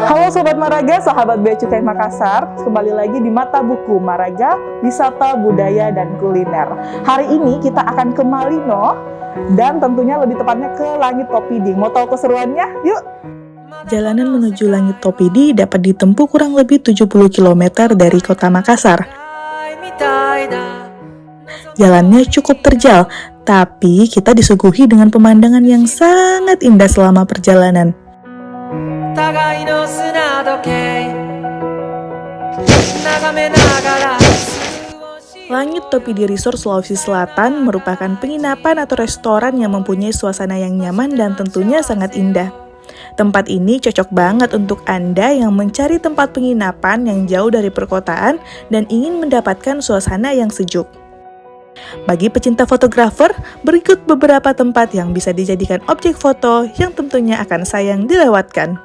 Halo Sobat Maraga, sahabat Bea Cukai Makassar. Kembali lagi di Mata Buku Maraga, Wisata, Budaya, dan Kuliner. Hari ini kita akan ke Malino, dan tentunya lebih tepatnya ke Langit Topidi. Mau tahu keseruannya? Yuk! Jalanan menuju Langit Topidi dapat ditempuh kurang lebih 70 km dari kota Makassar. Jalannya cukup terjal, tapi kita disuguhi dengan pemandangan yang sangat indah selama perjalanan. Langit Topidi Resort Sulawesi Selatan merupakan penginapan atau restoran yang mempunyai suasana yang nyaman dan tentunya sangat indah. Tempat ini cocok banget untuk Anda yang mencari tempat penginapan yang jauh dari perkotaan dan ingin mendapatkan suasana yang sejuk. Bagi pecinta fotografer, berikut beberapa tempat yang bisa dijadikan objek foto yang tentunya akan sayang dilewatkan.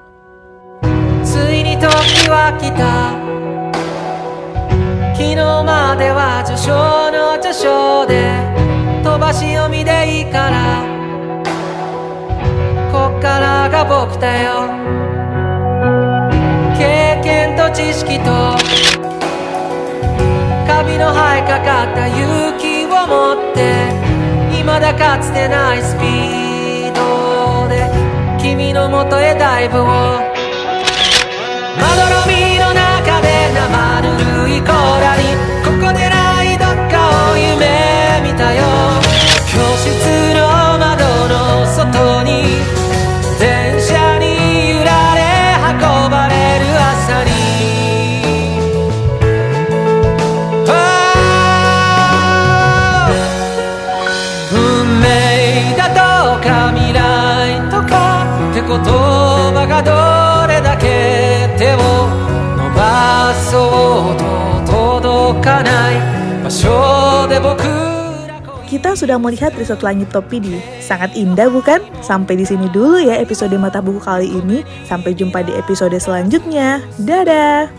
Kita sudah melihat resort Langit Topidi. Sangat indah bukan? Sampai di sini dulu ya episode Mata Buku kali ini. Sampai jumpa di episode selanjutnya. Dadah!